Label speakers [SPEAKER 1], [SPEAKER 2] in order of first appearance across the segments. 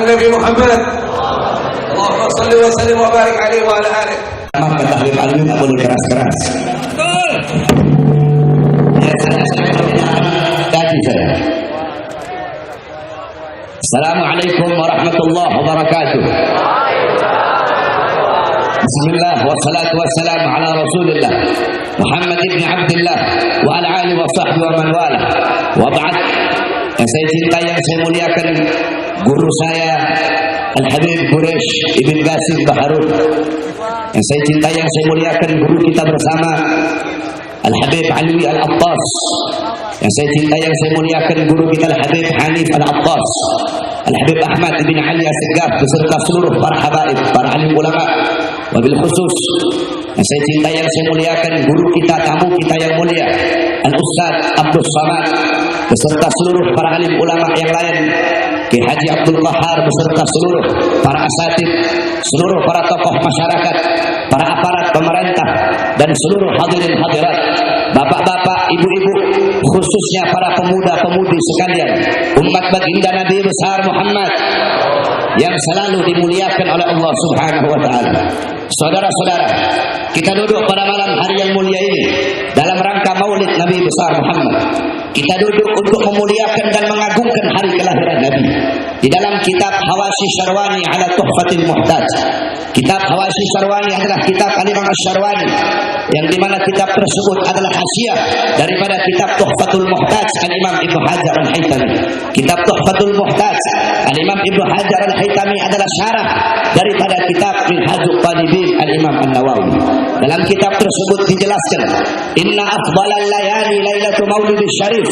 [SPEAKER 1] Nabi Muhammad. Allahumma salli wa sallim wa barik alaihi wa ala alihi.
[SPEAKER 2] Maka tahlil alwi tak boleh keras-keras. Ya, saya kaki saya. Assalamualaikum warahmatullahi wabarakatuh. Bismillah wassalatu wassalamu ala Rasulillah Muhammad ibn Abdullah wa ala alihi wa sahbihi wa man wala. Wa ba'd. Yang saya cintai, yang saya muliakan, guru saya Al-Habib Quraish Ibn Qasim Baharun. Yang saya cintai, yang saya muliakan, guru kita bersama Al-Habib Alwi Al-Attas. Yang saya cintai, yang saya muliakan, guru kita Al-Habib Hanif Al-Attas, Al-Habib Ahmad Ibn Ali As-Segaf, beserta seluruh para habaib, para alim ulama. Wabil khusus yang saya cintai, yang saya muliakan, guru kita, tamu kita yang mulia Al-Ustaz Abdul Samad, beserta seluruh para alim ulama yang lain, Ki Haji Abdul Qahar, beserta seluruh para asatid, seluruh para tokoh masyarakat, para aparat pemerintah, dan seluruh hadirin hadirat, bapak-bapak, ibu-ibu, khususnya para pemuda-pemudi sekalian, umat baginda Nabi besar Muhammad yang selalu dimuliakan oleh Allah Subhanahu wa taala. Saudara-saudara, kita duduk pada malam hari yang mulia ini dalam rangka Maulid Nabi besar Muhammad. Kita duduk untuk memuliakan dan mengagungkan hari kelahiran Nabi. Di dalam kitab Hawashi Syarwani ala Tuhfatil Muhtaj. Kitab Hawashi Syarwani adalah kitab Al-Imam Asy-Syarwani, yang dimana kitab tersebut adalah hasiah daripada kitab Tuhfatul Muhtaj Al-Imam Ibnu Hajar Al-Haytami. Kitab Tuhfatul Muhtaj Al-Imam Ibnu Hajar Al-Haytami adalah syarah daripada kitab Minhajul Talibin Al-Imam An-Nawawi. Dalam kitab tersebut dijelaskan, inna afdalal layali lailatul maulidis syarif,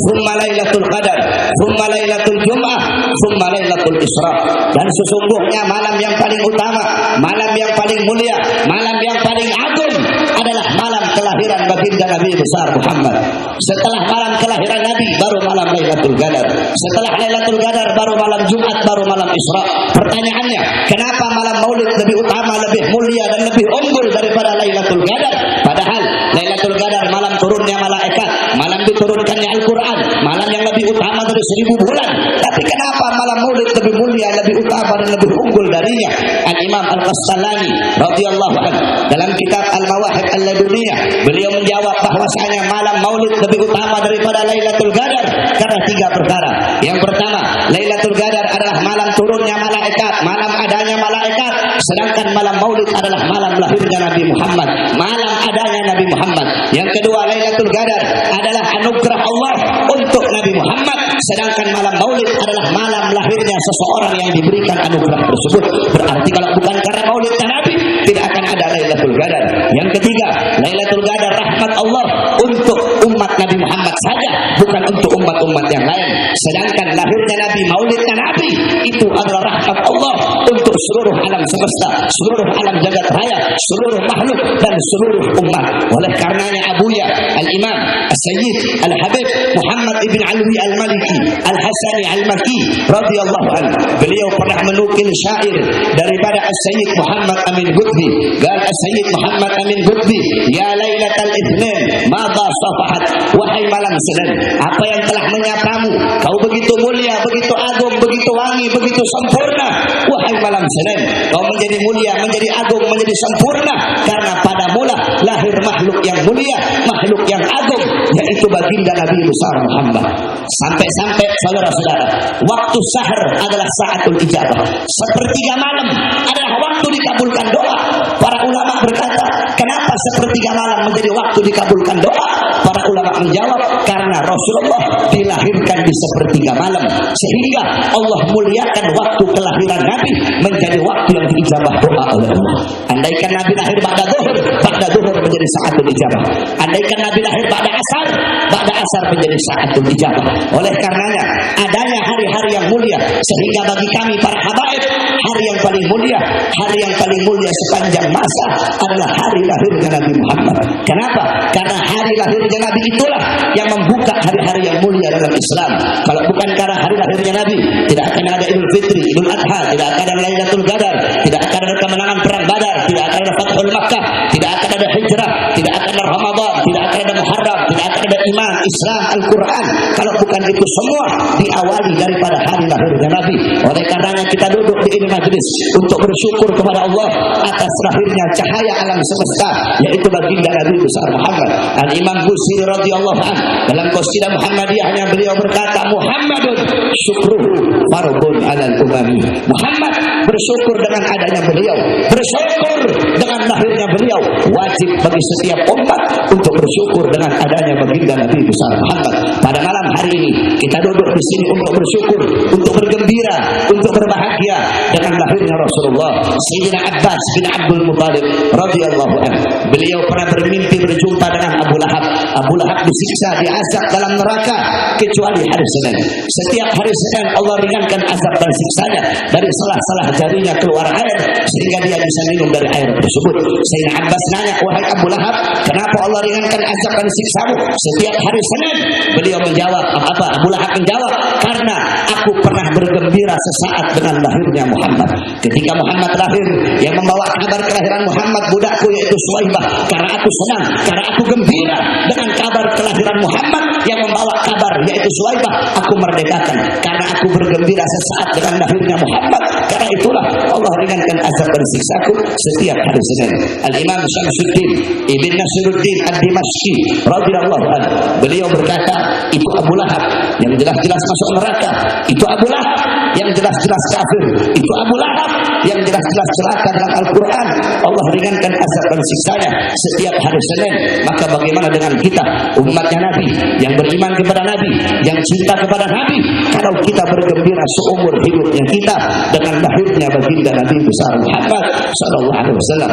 [SPEAKER 2] thumma lailatul qadar, thumma lailatul jum'ah, thumma lailatul isra. Dan sesungguhnya malam yang paling utama, malam yang paling mulia, malam yang paling agung adalah malam kelahiran baginda Nabi besar Muhammad. Setelah malam kelahiran Nabi baru malam Lailatul Qadar. Setelah Lailatul Qadar baru malam Jumat, baru malam Isra. Pertanyaannya, kenapa malam Maulid lebih utama, lebih mulia, dan lebih unggul daripada Lailatul Qadar? Padahal Lailatul Qadar malam turunnya malaikat, malam diturunkannya Al-Quran, malam yang lebih utama dari 1000 bulan. Tapi kenapa malam Maulid lebih mulia, lebih utama, dan lebih unggul darinya? Al-Imam Al-Qastalani radhiyallahu anhu dalam kitab Al-Mawahib Al-Laduniyah, beliau menjawab bahwasanya malam Maulid lebih utama daripada Lailatul Qadar karena 3 perkara. Yang pertama, Lailatul Qadar adalah malam turunnya malaikat, malam adanya malaikat, sedangkan malam Maulid adalah malam lahirnya Nabi Muhammad, malam adanya Nabi Muhammad. Yang kedua, Lailatul Qadar adalah anugerah Allah untuk Nabi Muhammad, sedangkan malam Maulid adalah malam lahirnya seseorang yang diberikan anugerah tersebut. Berarti kalau bukan karena Maulidnya Nabi, tidak akan ada Lailatul Qadar. Yang ketiga, Lailatul Qadar rahmat Allah untuk umat Nabi Muhammad saja, bukan untuk umat-umat yang lain. Sedangkan lahirnya Nabi, Maulidnya Nabi, itu adalah rahmat Allah untuk seluruh alam semesta, seluruh alam jagat raya, seluruh makhluk, dan seluruh umat. Oleh karenanya Abuya Al-Imam As-Sayyid Al-Habib Muhammad Ibn Alwi Al-Maliki Al-Hasani Al-Maki radhiyallahu anhu, beliau pernah menukil syair daripada As-Sayyid Muhammad Amin Qutbi. Qal As-Sayyid Muhammad Amin Qutbi, ya Lailatul Itsnin madha safahat, wahai malam Senin, apa yang telah menyapamu? Kau begitu mulia, begitu agung, begitu wangi, begitu sempurna. Wahai malam Senin, kau menjadi mulia, menjadi agung, menjadi sempurna karena pada mula lahir makhluk yang mulia, makhluk yang agung, yaitu baginda Nabi besar Muhammad. Sampai-sampai saudara-saudara, waktu sahar adalah saatul ijabah. Sepertiga malam adalah waktu dikabulkan doa. Para ulama berkata, kenapa sepertiga malam menjadi waktu dikabulkan doa? Para ulama menjawab, karena Rasulullah dilahirkan di sepertiga malam, sehingga Allah muliakan waktu kelahiran Nabi menjadi waktu yang diijabah doa oleh Allah. Andaikan Nabi lahir ba'da zuhur menjadi saatul ijabah. Andaikan Nabi lahir ba'da asar menjadi saatul ijabah. Oleh karenanya, adanya hari-hari yang mulia, sehingga bagi kami para habaib, hari yang paling mulia, hari yang paling mulia sepanjang masa adalah hari lahirnya Nabi Muhammad. Kenapa? Karena hari lahirnya Nabi itulah yang membuka hari-hari yang mulia dalam Islam. Kalau bukan karena hari lahirnya Nabi, tidak akan ada Idul Fitri, Idul Adha, tidak akan ada Lailatul Qadar, tidak akan ada kemenangan perang Badar, tidak akan ada Fathul Makkah, tidak akan ada Hijrah, tidak akan ada Ramadan, tidak akan ada Muharram, tidak akan ada iman, Islam, Al-Quran. Kalau bukan itu semua diawali daripada hari lahirnya Nabi. Oleh karenanya kita duduk di ini majlis untuk bersyukur kepada Allah atas lahirnya cahaya alam semesta, yaitu baginda Nabi besar Muhammad. Al-Imam Busiri radhiyallahu anhu dalam qasidah Muhammadiyahnya beliau berkata, Muhammadun syukruhu fardun 'alal umami. Muhammad bersyukur dengan adanya beliau, bersyukur dengan lahirnya beliau, wajib bagi setiap umat untuk bersyukur dengan adanya baginda Nabi besar Muhammad. Pada malam hari ini kita duduk di sini untuk bersyukur, untuk bergembira, untuk berbahagia dengan lahirnya Rasulullah. Sayyidina Abbas bin Abdul Muttalib radhiyallahu anhu, beliau pernah bermimpi berjumpa dengan Abu Lahab. Abu Lahab disiksa, diazab dalam neraka kecuali hari Senin. Setiap hari Senin Allah ringankan azab dan siksanya, dari salah-salah jarinya keluar air sehingga dia bisa minum dari air tersebut. Sayyidina Abbas nanya, wahai Abu Lahab, kenapa Allah ringankan azab dan siksamu setiap hari Senin? Beliau menjawab, apa? Abu Lahab menjawab, karena aku pernah bergembira sesaat dengan lahirnya Muhammad. Ketika Muhammad lahir, yang membawa kabar kelahiran Muhammad budakku yaitu Suwaibah. Karena aku senang, karena aku gembira dengan kabar kelahiran Muhammad, yang membawa kabar yaitu Suwaibah aku merdekakan. Karena aku bergembira sesaat dengan lahirnya Muhammad, karena itulah Allah ringankan azab dan siksaku setiap hari Senin. Al-Imam Syamsuddin Ibn Nasiruddin Ad-Dimashqi radhiyallahu anhu, beliau berkata, itu Abu Lahab yang jelas-jelas masuk neraka, itu Abu Lahab yang jelas-jelas kafir, itu Abu Lahab yang jelas-jelas celaka dalam Al-Quran. Allah ringankan azab dan siksanya setiap hari Senin. Maka bagaimana dengan kita, umatnya Nabi, yang beriman kepada Nabi, yang cinta kepada Nabi, kalau kita bergembira seumur hidupnya kita dengan lahirnya baginda Nabi besar Muhammad sallallahu alaihi wasallam.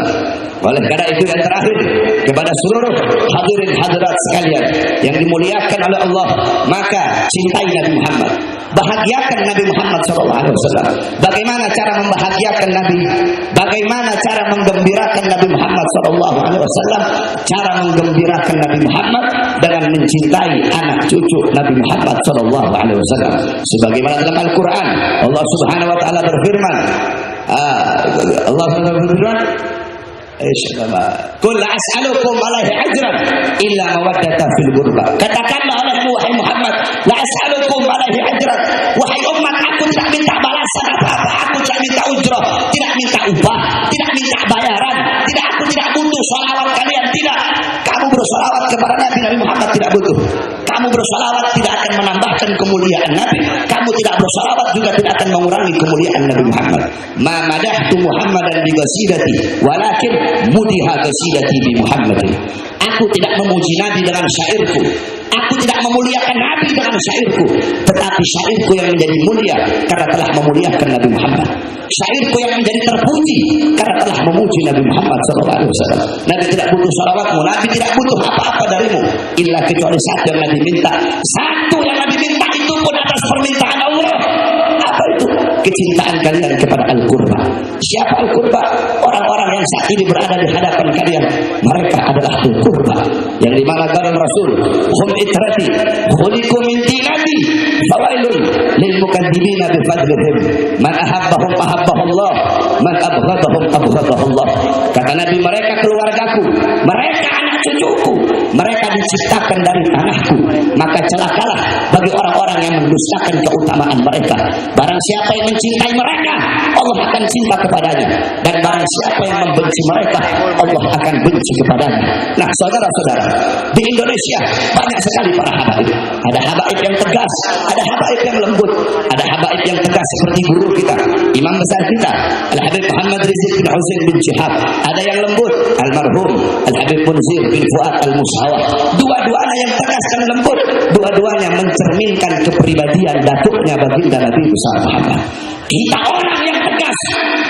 [SPEAKER 2] Oleh karena itu yang terakhir, kepada seluruh hadirin hadirat sekalian yang dimuliakan oleh Allah, maka cintai Nabi Muhammad, bahagiakan Nabi Muhammad SAW. Bagaimana cara membahagiakan Nabi? Bagaimana cara menggembirakan Nabi Muhammad SAW? Cara menggembirakan Nabi Muhammad dengan mencintai anak cucu Nabi Muhammad SAW. Sebagaimana dalam Al-Quran, Allah Subhanahu Wa Taala berfirman, Allah berfirman, Qul la as'alukum alaihi ajran illa mawaddatan fil qurba. Katakanlah olehmu wahai Muhammad, la as'alukum alaihi ajran, wahai umat, aku tidak minta balasan apa-apa, aku tidak minta ujrah, tidak minta upah, tidak minta bayaran, aku tidak butuh salawat kalian, tidak. Kamu bersalawat kepada Nabi Muhammad tidak butuh. Kamu bersalawat tidak akan menambahkan kemuliaan Nabi. Kamu tidak bersalawat juga tidak akan mengurangi kemuliaan Nabi Muhammad. Ma madahtu Muhammadan bi qasidati, walakin mudiha qasidati bi Muhammadin. Aku tidak memuji Nabi dengan syairku. Aku tidak memuliakan Nabi dengan syairku, tetapi syairku yang menjadi mulia karena telah memuliakan Nabi Muhammad. Syairku yang menjadi terpuji karena telah memuji Nabi Muhammad SAW. Nabi tidak butuh salawatmu, Nabi tidak butuh apa-apa darimu, illa kecuali satu yang Nabi minta. Satu yang Nabi minta itu pun atas permintaan Allah. Apa itu? Kecintaan kalian kepada Al-Qurba. Siapa Al-Qurba? Orang-orang yang saat ini berada di hadapan kalian, mereka adalah Al-Qurba, yang dimana kata Rasul, hum itrati khuliqu min dinati fawailun lil mukadzibina bi fadlihim man ahabbahum ahabbahullah man abghadahum abghadahullah. Kata Nabi, mereka keluargaku, mereka anak cucuku, mereka diciptakan dari tanahku, maka celakalah bagi orang-orang yang mendustakan keutamaan mereka. Barang siapa yang mencintai mereka, Allah akan cinta kepadanya, dan barang siapa yang membenci mereka, Allah akan benci kepadanya. Nah, saudara-saudara, di Indonesia banyak sekali para habaib. Ada habaib yang tegas, ada habaib yang lembut, ada habaib yang tegas seperti guru kita, imam besar kita, Al-Habib Muhammad Rizieq bin Husain bin Syihab. Ada yang lembut, almarhum Al-Habib Munzir bin Fuad Al-Musawah. Dua-duanya yang tegas dan lembut, dua-duanya mencerminkan kepribadian datuknya baginda Nabi besar Muhammad. Kita orang yang tegas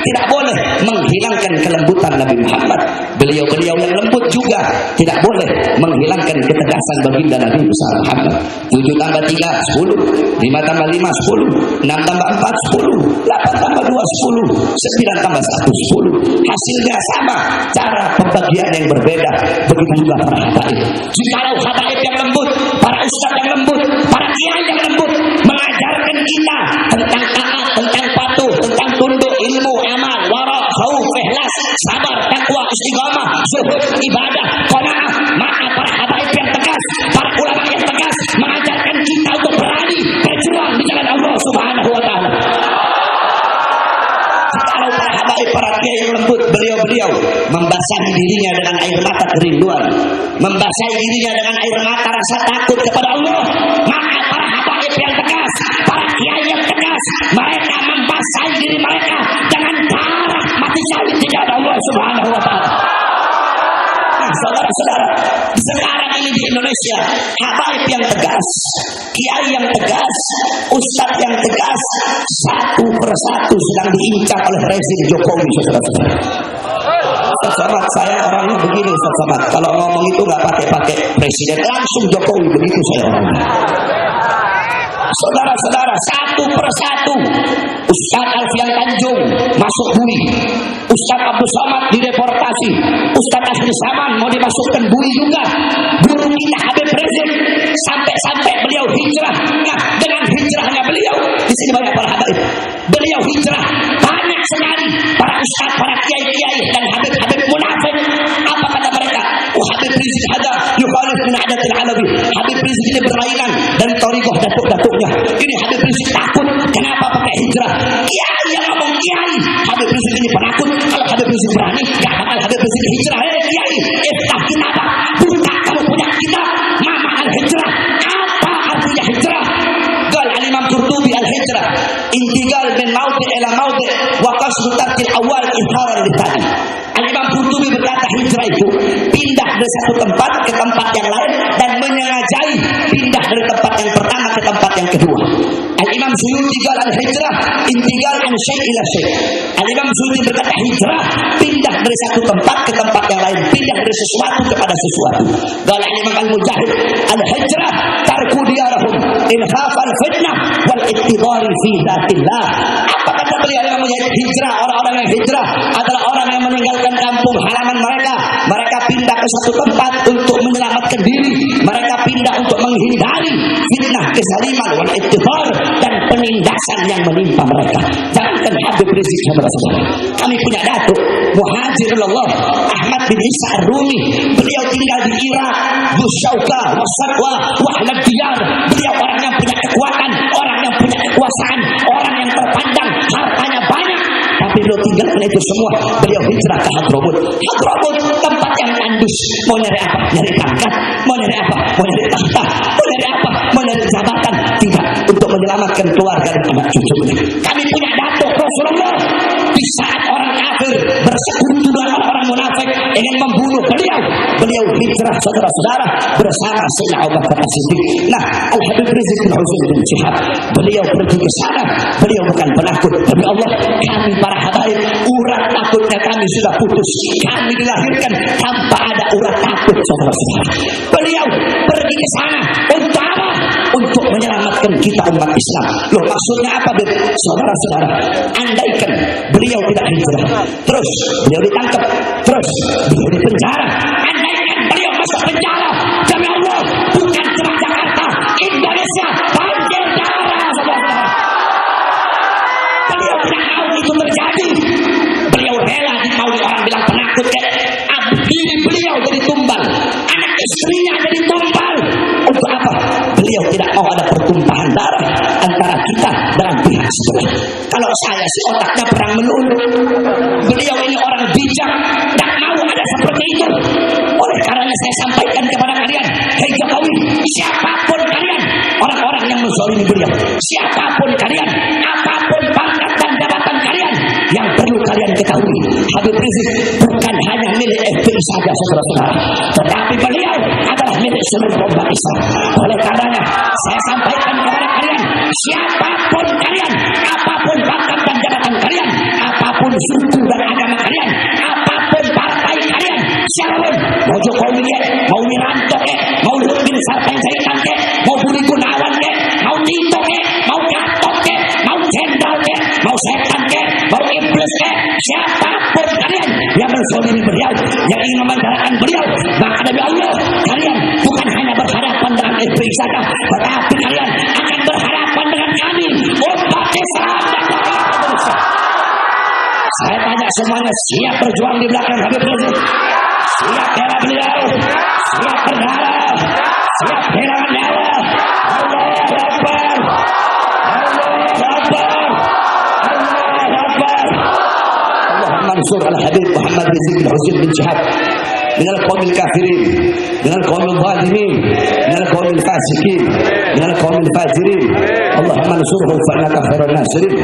[SPEAKER 2] tidak boleh menghilangkan kelembutan Nabi Muhammad. Beliau-beliau yang lembut juga tidak boleh menghilangkan ketegasan baginda Nabi besar Muhammad. 7 tambah 3 10, 5 tambah 5 10, 6 tambah 4 10, 8 tambah 2 10, 9 tambah 1 10. Hasilnya sama, cara pembagian yang berbeda. Begitu juga para habaib. Jikalau habaib yang lembut, para ustaz yang lembut, para kiai yang lembut mengajarkan kita tentang taat, tentang patuh, tentang tunduk, ilmu, amal, wara, khauf, ikhlas, sabar, takwa, istiqamah, zuhud, ibadah, qanaah, maka para habaib yang tegas, para ulama beliau membasahi dirinya dengan air mata kerinduan, membasahi dirinya dengan air mata rasa takut kepada Allah. Maka para habaib yang tegas, para kiai yang tegas, mereka membasahi diri mereka dengan darah mati syahid di jalan Allah Subhanahu wa taala. Saudara-saudara, sekarang ini di Indonesia, habaib yang tegas, kiai yang tegas, ustadz yang tegas, satu persatu sedang diincar oleh rezim Jokowi, saudara-saudara. Ustaz Somad, saya orangnya begini, Ustaz Somad. Kalau ngomong itu nggak pakai presiden, langsung Jokowi, begitu saya orangnya. Saudara-saudara, satu persatu Ustaz Alfian Tanjung masuk bui, Ustaz Abdul Somad dideportasi, Ustaz Asri Saman mau dimasukkan bui juga. Guru kita Habib Rizik sampai beliau hijrah. Nah, dengan hijrahnya beliau, di sini banyak para habaib. Beliau hijrah, banyak sekali para ustaz, para kiai-kiai dan habib-habib munafik. Apa kata mereka? Oh, Habib Rizik ada yukhalif min adatil alawi. Habib Rizik ini berlainan dari thariqah datuk-datuknya. Ini Habib Rizik takut. Kenapa pakai hijrah? Kiai yang ngomong kiai, Habib Rizik ini penakut. Kalau Habib Rizik berani, gak bakal Habib Rizik hijrah. Kiai, iftah kitab, buka kamu punya kitab Mama al-Hijrah. Apa artinya hijrah? Qala al-Imam Qurtubi al-Hijrah intiqal min maudi ila maudi wa qasdu tarkil awal izharan litsani. Al-Imam Qurtubi berkata hijrah itu pindah dari satu tempat ke tempat yang lain dan menyengajai pindah dari tempat yang pertama ke tempat yang kedua. Al-Imam Suyuti qala al-hijrah intiqal an syai' ila syai'. Al-Imam Suyuti berkata hijrah pindah dari satu tempat ke tempat yang lain, pindah dari sesuatu kepada sesuatu. Qala al-Imam Al-Mujahid al-hijrah tarku diyarahum in khafa al-fitnah wal ittidari fi dzatillah. Apa kata beliau yang Mujahid? Hijrah, orang-orang yang hijrah adalah orang yang meninggalkan kampung halaman mereka. Mereka pindah ke satu tempat untuk menyelamatkan diri. Mereka pindah untuk menghindari fitnah, kezaliman, wal ittidar dan penindasan yang menimpa mereka. Jangankan Habib Rizik, saudara-saudara. Kami punya datuk Muhajirullah Ahmad bin Isa Ar-Rumi. Beliau tinggal di Irak, Busyauka, Wasatwa, Wahlad Diyar. Beliau orang yang punya kekuatan, orang yang punya kekuasaan, orang yang terpandang, hartanya banyak. Tapi beliau tinggalkan itu semua. Beliau hijrah ke Hadramut. Hadramut tempat yang tandus. Mau nyari apa? Nyari pangkat. Mau nyari apa? Mau nyari tahta. Mau nyari apa? Mau nyari jabatan. Tidak. Untuk menyelamatkan keluarga dan anak cucunya. Kami punya datuk Rasulullah. Di saat orang kafir bersekutu dengan orang munafik ingin membunuh beliau, beliau hijrah, saudara-saudara, bersama Sayyidina Abu Bakar As-Siddiq. Nah, Al-Habib Rizik bin Husain bin Syihab, beliau pergi ke sana. Beliau bukan penakut, tapi Allah, kami para habaib, urat takutnya kami sudah putus. Kami dilahirkan tanpa ada urat takut, saudara-saudara. Beliau pergi ke sana untuk apa? Untuk menyelamatkan kita umat Islam. Loh, maksudnya apa, Beb? Saudara-saudara, andaikan beliau tidak hijrah, terus beliau ditangkap, terus beliau dipenjara, andaikan beliau masuk penjara, demi Allah, bukan cuma Jakarta, Indonesia banjir darah, saudara-saudara. Beliau tidak mau itu terjadi. Beliau rela dimaui orang bilang penakut, diri beliau jadi tumbal, anak istrinya jadi tumbal. Untuk apa? Beliau tidak mau ada pertumpahan darah antara kita dengan pihak sebelah. Kalau saya si otaknya perang melulu. Beliau ini orang bijak, tidak mau ada seperti itu. Oleh karena saya sampaikan kepada kalian, hei Jokowi, siapapun kalian, orang-orang yang menzalimi beliau, siapapun kalian, apapun pangkat dan jabatan kalian, yang perlu kalian ketahui, Habib Rizik bukan hanya milik FPI saja, saudara-saudara, tetapi beliau adalah milik seluruh umat Islam. Oleh karenanya saya sampaikan kepada kalian, siapapun kalian, apapun pangkat dan jabatan kalian, apapun suku dan agama kalian, apapun partai kalian, siapapun, mau Jokowi ke, mau Wiranto ke, mau Luhut bin Sarpanjaitan ke, mau Budi Gunawan ke, mau Tito ke, mau Gatot ke, mau Jenderal ke, mau setan ke, mau iblis ke, siapapun kalian yang menzalimi beliau, yang ingin memenjarakan beliau, maka demi Allah, kalian bukan hanya berhadapan dengan FPI saja, tetapi kalian akan berhadapan dengan kami, umat Islam dan Indonesia. Saya tanya semuanya, siap berjuang di belakang Habib Rizik? Siap bela beliau? Siap berdarah? Siap kehilangan nyawa? Allahu Akbar! Allahu Akbar! Allahu Akbar! Allahumma ansur al-Habib Muhammad Rizik bin Husain bin Syihab من القوم الكافرين من القوم الظالمين من القوم الفاسقين من القوم الفاجرين اللهم انصره فإنك خير الناصرين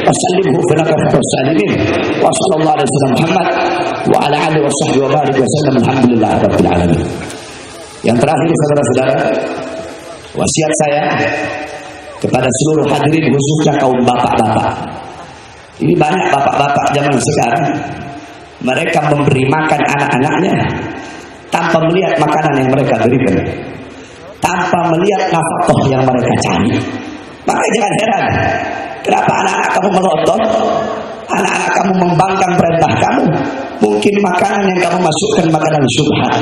[SPEAKER 2] وسلمه فإنك خير السالمين وصلى الله على سيدنا Muhammad وعلى آله وصحبه وبارك وسلم الحمدلillah rabbil alamin. Yang terakhir saudara-saudara, wasiat saya kepada seluruh hadirin khususnya kaum bapak-bapak. Ini banyak bapak-bapak zaman sekarang, mereka memberi makan anak-anaknya tanpa melihat makanan yang mereka berikan, tanpa melihat nafkah yang mereka cari. Maka jangan heran kenapa anak-anak kamu melotot, anak-anak kamu membangkang perintah kamu. Mungkin makanan yang kamu masukkan makanan syubhat.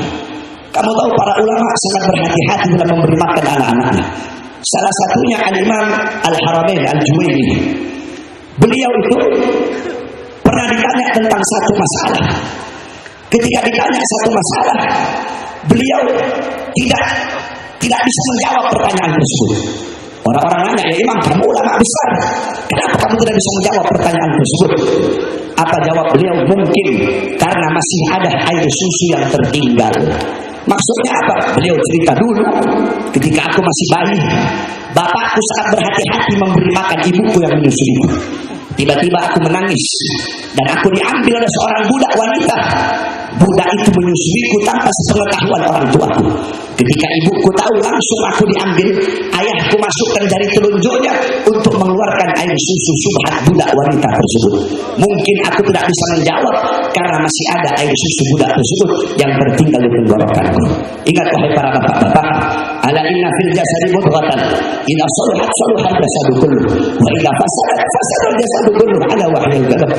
[SPEAKER 2] Kamu tahu para ulama sangat berhati-hati dalam memberi makan anak-anaknya. Salah satunya Al-Imam Al-Haramain Al-Juwaini. Beliau itu pernah ditanya tentang satu masalah. Ketika ditanya satu masalah, beliau tidak bisa menjawab pertanyaan tersebut. Orang-orang nanya, ya Imam, kamu ulama besar, kenapa kamu tidak bisa menjawab pertanyaan tersebut? Apa jawab beliau? Mungkin karena masih ada air susu yang tertinggal. Maksudnya apa? Beliau cerita dulu, ketika aku masih bayi, bapakku sangat berhati-hati memberi makan ibuku yang menyusuiku. Tiba-tiba aku menangis dan aku diambil oleh seorang budak wanita. Budak itu menyusuiku tanpa sepengetahuan orang tuaku. Ketika ibuku tahu, langsung aku diambil. Ayahku masukkan jari telunjuknya untuk mengeluarkan air susu subhat budak wanita tersebut. Mungkin aku tidak bisa menjawab karena masih ada air susu budak tersebut yang tertinggal di tenggorokanku. Ingat wahai para bapak-bapak, ala inna fil jasadi mudghatan idza salahat salaha jasadu kullu wa idza fasadat fasada jasadu kullu ala wahyil qadar.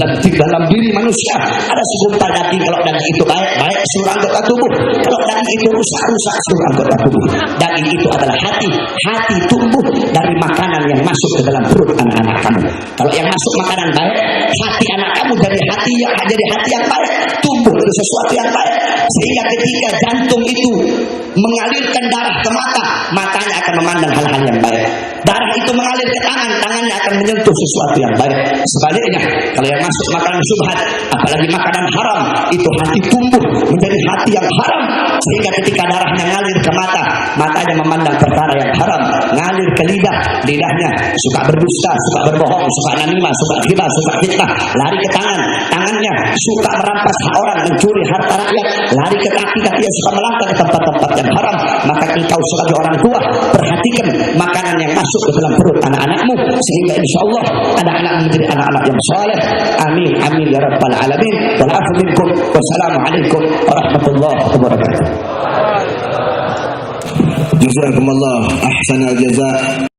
[SPEAKER 2] Dalam diri manusia ada segumpal daging. Kalau daging itu baik seluruh anggota tubuh. Kalau daging itu rusak seluruh anggota tubuh. Daging itu adalah hati. Hati tumbuh dari makanan yang masuk ke dalam perut anak-anak kamu. Kalau yang masuk makanan baik, hati anak kamu jadi hati yang baik, tumbuh itu sesuatu yang baik. Sehingga ketika jantung itu mengalirkan darah ke mata, matanya akan memandang hal-hal yang baik. Darah itu mengalir ke tangan, tangannya akan menyentuh sesuatu yang baik. Sebaliknya, kalau yang masuk makanan subhat, apalagi makanan haram, itu hati tumbuh menjadi hati yang haram. Sehingga ketika darahnya ngalir ke mata, matanya memandang perkara yang haram. Ngalir ke lidah, lidahnya suka berdusta, suka berbohong, suka namimah, suka ghibah, suka fitnah. Lari ke tangan, tangannya suka merampas hak orang, mencuri harta rakyat. Lari ke kaki, kakinya suka melangkah ke tempat-tempat yang haram. Maka engkau sebagai orang tua, perhatikan makanan yang masuk ke dalam perut anak-anakmu, sehingga insya Allah anak-anak menjadi anak-anak yang saleh. Amin, amin ya rabbal alamin. Wal afu minkum. Wassalamualaikum warahmatullahi wabarakatuh.
[SPEAKER 3] Jazakumullah ahsanal jazaa.